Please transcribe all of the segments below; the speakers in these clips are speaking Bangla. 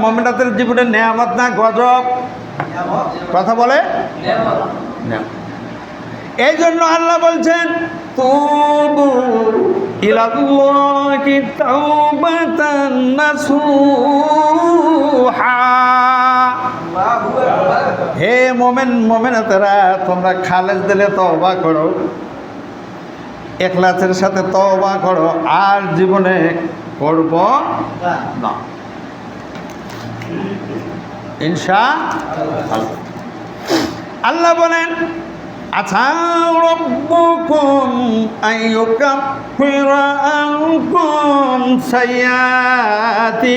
মুমিনাতের জীবনে নেয়ামত না গজব? কথা বলে এই জন্য আল্লাহ বলছেন তুবু ইলাল্লাহি তাওবাতান নাসুহা। হে মুমিনাতেরা, তোমরা খালেস দিলে তওবা করো, ইখলাসের সাথে তওবা করো, আর জীবনে করব না ইনশাআল্লাহ। আল্লাহ বলেন আছা রাব্বুকুম আইয়ুকাফিরা আনকুম সাইয়্যাতিকুম।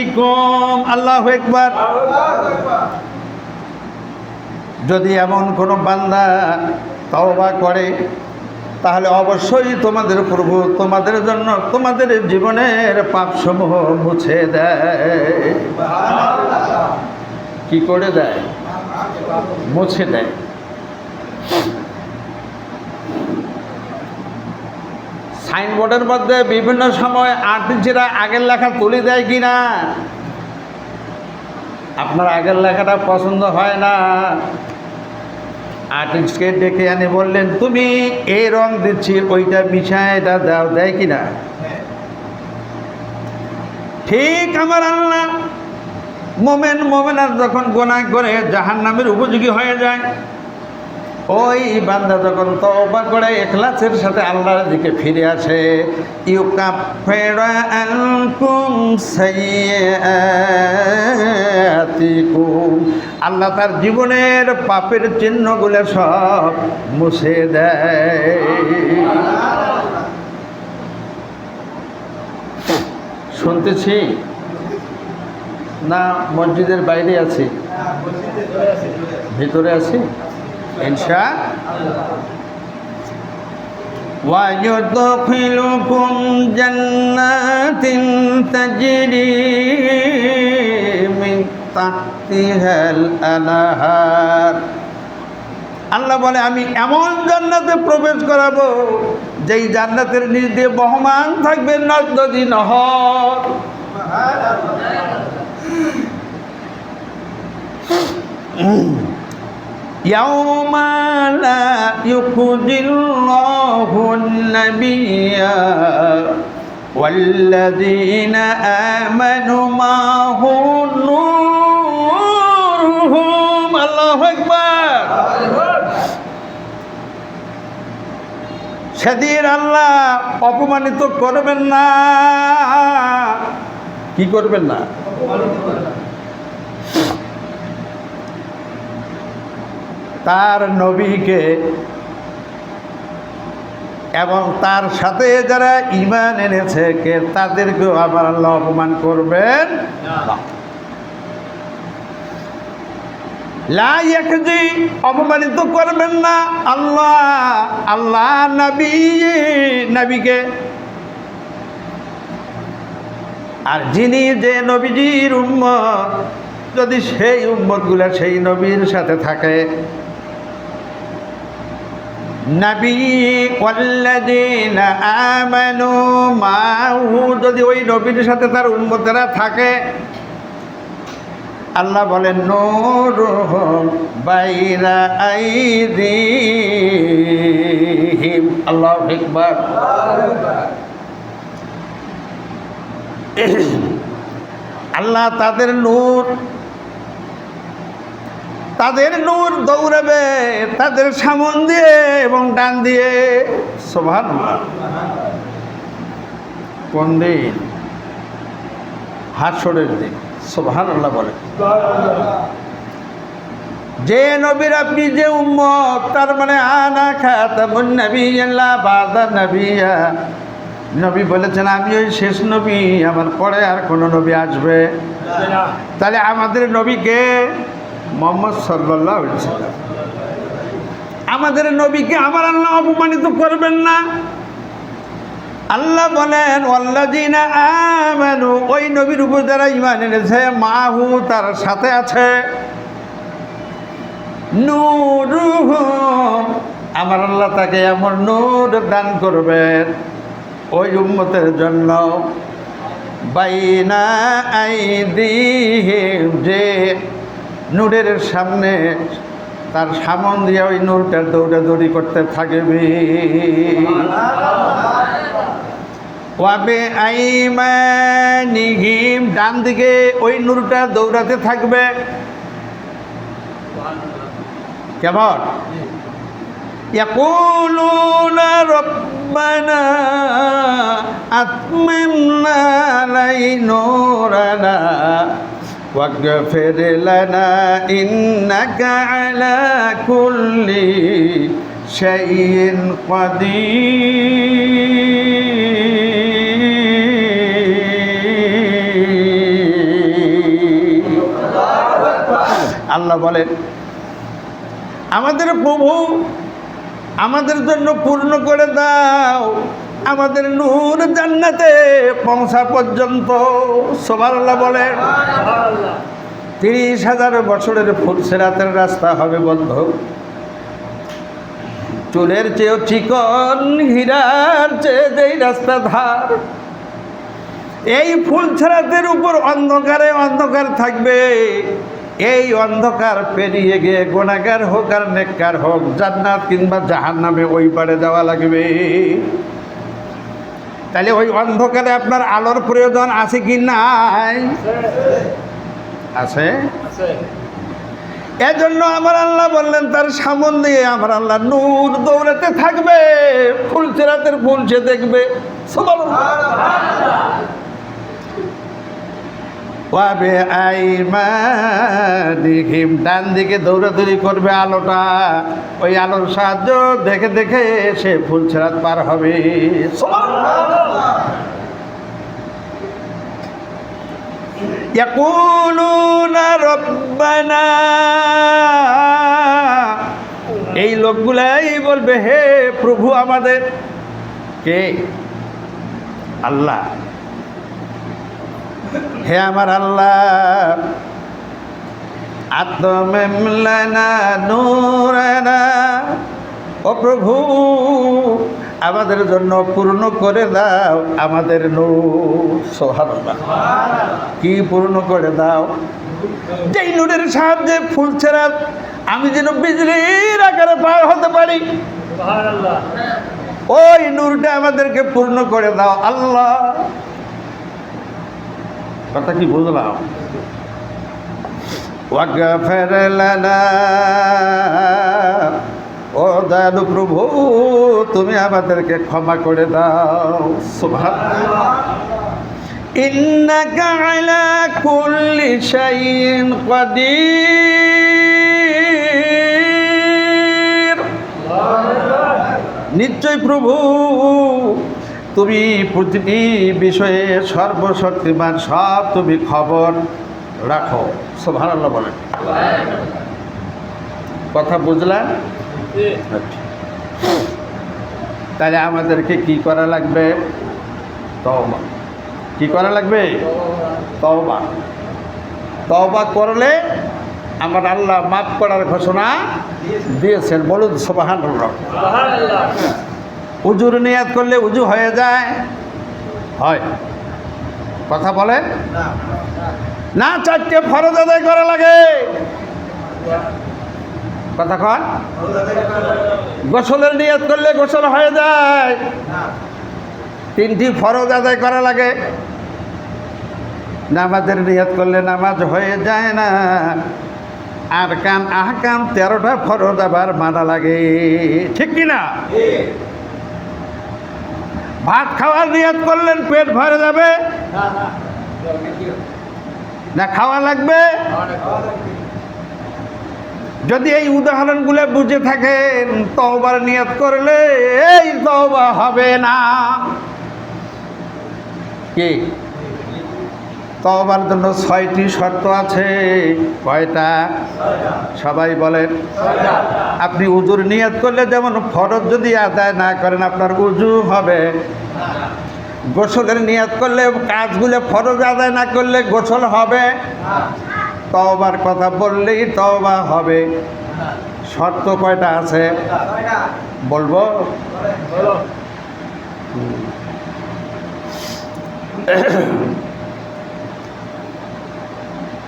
আল্লাহু আকবার। যদি এমন কোনো বান্দা তওবা করে তাহলে অবশ্যই তোমাদের প্রভু তোমাদের জন্য তোমাদের জীবনের পাপসমূহ মুছে দেয়। কি করে দেয়? মুছে দেয়। সাইনবোর্ডের মধ্যে বিভিন্ন সময় আর্টিস্টরা আগের লেখা তুলে দেয় কিনা? আপনার আগের লেখাটা পছন্দ হয় না, আর্টিস্টকে ডেকে আনি বললেন তুমি এই রং দিচ্ছি, ওইটা মিশায় এটা দাও, দেয় কিনা? ঠিক আমার আল্লাহ মোমেনার যখন গুনাহ করে জাহান্নামের উপযোগী হয়ে যায়, ওই বান্দা যখন তওবা করে ইখলাসের সাথে আল্লাহর দিকে ফিরে আসে, ইউকাফিরু আনকুম সাইয়্যাতিকুম, আল্লাহ তার জীবনের পাপের চিহ্নগুলো সব মুছে দেয়। শুনতেছি না মসজিদের বাইরে আছি? ভিতরে আছি ইনশাআল্লাহ। وَيُدْخِلُكُمْ جَنَّاتٍ تَجْرِي مِنْ تَحْتِهَا الْأَنْهَارُ। আল্লাহ বলে আমি এমন জান্নাতে প্রবেশ করাবো যেই জান্নাতের নিচ দিয়ে বহমান থাকবে নদ-নদী, নহর। يوم لا يخزي الله النبي والذين آمنوا معه نورهم। الله أكبر। সেদিন আল্লাহ অপমানিত করবেন না। কি করবেন না? তার নবীকে এবং তার সাথে যারা ঈমান এনেছে তাদেরকেও আবার আল্লাহ অপমান করবেন না। লা ইয়াকজি, অপমানিত করবেন না আল্লাহ নবীকে। আর যিনি যে নবীজির উম্মত, যদি সেই উম্মতগুলা সেই নবীর সাথে থাকে, নবী ওয়াল্লাযীনা আমানু মাহু, যদি ওই নবীর সাথে তার উম্মতেরা থাকে, আল্লাহ বলেন নূরুহুম বাইনা আইদিহিম। আল্লাহু আকবার। আল্লাহ তাদের নূর দৌড়াবে তাদের সামন দিয়ে এবং ডান দিয়ে। সুবহানাল্লাহ। কোন দিন? হাসরের দিন। সুবহানাল্লাহ বলে। যে নবীর আপনি যে উম্মত, তার মানে আনা খাতামুন নাবিয়্যিল্লাহ বাদা নাবিয়্যা। নবী বলেছেন আমি ওই শেষ নবী, আমার পরে আর কোন নবী আসবে না। তাহলে আমাদের নবীকে মুহাম্মদ সাল্লাল্লাহু আলাইহি ওয়াসাল্লাম, আমাদের নবীকে আমার আল্লাহ অপমানিত করবেন না। আল্লাহ বলেন ওয়াল্লাযীনা আমানু, ওই নবীর উপর যারা ঈমান এনেছে, মাহু তার সাথে আছে, নূরুহুম, আমার আল্লাহ তাকে এমন নূর দান করবেন ওই উম্মতের জন্য বাইনা আইদিহিম, যে নূরের সামনে তার সামন দিয়ে ওই নূরটা দৌড়াদৌড়ি করতে থাকবে। ওয়াবে আইমানিহিম, ডান দিকে ওই নূরটা দৌড়াতে থাকবে। কেমন? ইয়াকুলুনা রব্বানা আতমিমনা আলাইনা নূরানা ওয়াগফির লানা ইন্নাকা আলা কুল্লি শাইইন কাদির। আল্লাহ বলেন, আমাদের প্রভু আমাদের জন্য পূর্ণ করে দাও আমাদের নূর জান্নাতে পৌঁছা পর্যন্ত। সুবহানাল্লাহ বলেন। 30,000 বছরের ফুলসিরাতের রাস্তা হবে বন্ধ, চুলের চেয়েও চিকন, হীরার চেয়ে যেই রাস্তা ধার। এই ফুলসিরাতের উপর অন্ধকারে অন্ধকার থাকবে। এই অন্ধকার পেরিয়ে গিয়ে গুনাহগার হোক আর নেককার হোক, জান্নাত কিংবা জাহান্নামে ওই পারে যাওয়া লাগবে। তাহলে ওই অন্ধকারে আপনার আলোর প্রয়োজন আছে কি নাই? আছে। এজন্য আমার আল্লাহ বললেন, তার সামন দিয়ে আমার আল্লাহ নূর দৌড়াতে থাকবে, ফুলসিরাতের ফুল সে দেখবে। ওয়াবে আইমানিহিম, ডান দিকে দৌড়াদৌড়ি করবে আলোটা, ওই আলোর সাহায্য দেখে দেখে সে ফুলসিরাত পার হবে। ইয়াকুলুনা রব্বানা, এই লোকগুলাই বলবে, হে প্রভু আমাদের। কে? আল্লাহ। হে আমার আল্লাহ, আতমিম লানা নূরানা, ও প্রভু আমাদের জন্য পূর্ণ করে দাও আমাদের নূর। সুবহানাল্লাহ। কি পূর্ণ করে দাও? যেই নূরের সাহায্যে ফুলসিরাত আমি যেন বিজলির আকারে পার হতে পারি, ওই নূরটা আমাদেরকে পূর্ণ করে দাও আল্লাহ। কথা কি বুঝলাম? ওয়াগফির লানা, ও দয়ালু প্রভু তুমি আমাদেরকে ক্ষমা করে দাও। সুবহানাল্লাহ। ইন্নাকা আলা কুল্লি শাইইন কাদির, নিশ্চয় প্রভু তুমি প্রতিটি বিষয়ে সর্বশক্তিমান, সব তুমি খবর রাখো। সুবহানাল্লাহ বলেন। কথা বুঝলেন? তাহলে আমাদেরকে কি করা লাগবে? তওবা। কি করা লাগবে? তওবা। তওবা করলে আমার আল্লাহ মাফ করার ঘোষণা দিয়েছেন। বলুন সুবহানাল্লাহ। উজুর নিয়াত করলে উজু হয়ে যায়? হয়। কথা বলেন না। 4টে ফরজ আদায় করা লাগে। কথা কন। গোসলের নিয়াত করলে গোসল হয়ে যায়? 3টি ফরজ আদায় করা লাগে। নামাজের নিয়াত করলে নামাজ হয়ে যায় না। আরকান আহকাম 13টা ফরজ আবার মানা লাগে, ঠিক কিনা? ভাত খাওয়ার নিয়াত করলেন পেট ভরে যাবে না খাওয়া লাগবে? যদি এই উদাহরণগুলো বুঝে থাকেন, তওবার নিয়াত করলে এই তওবা হবে না। কি? তওবার জন্য 6টি শর্ত আছে। কয়টা? সবাই বলেন। আপনি উজুর নিয়াত করলে যেমন ফরজ যদি আদায় না করেন আপনার উজু হবে। গোসলের নিয়াত করলে কাজগুলো ফরজ আদায় না করলে গোসল হবে। তওবার কথা বললেই তওবা হবে। শর্ত কয়টা আছে বলবো?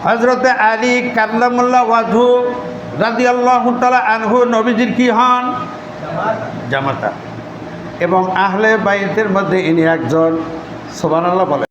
হযরতে আলী কাল্লামুল্লাহ ওয়াজহু রাদিয়াল্লাহু তাআলা আনহু নবীজির কি হন? জামাতা। এবং আহলে বাইতের মধ্যে ইনি একজন। সুবহানাল্লাহ বলে।